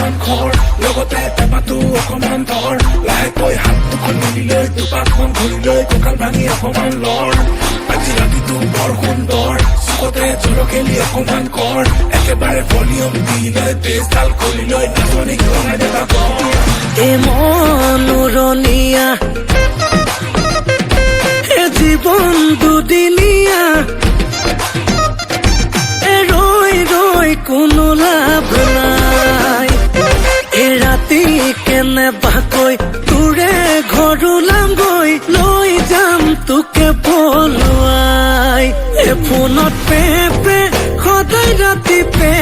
অকমান খৰ লগতে টেমাটো অকমান ধৰ লাহেকৈ হাত দুখন মিলি লৈ দুপাকমান ঘূৰি লৈ কঁকাল ভাঙি অকমান লৰ আজি ৰাতিটো বৰ সুন্দৰ চুকতে জলকেলি অকমান কৰ একেবাৰে ভলিউম দি লৈ বেজডাল কৰি লৈ নাচনীক লগাই দেবা কৰ এ মনোৰণীয়া এ জীৱন দুদিনীয়া এ ৰৈ ৰৈ কোনো লাভ নাই এ ৰাতি কেনেবাকৈ তোৰে ঘৰ ওলামগৈ লৈ যাম তোকে পলুৱাই এ ফোনত পে সদায় ৰাতি পে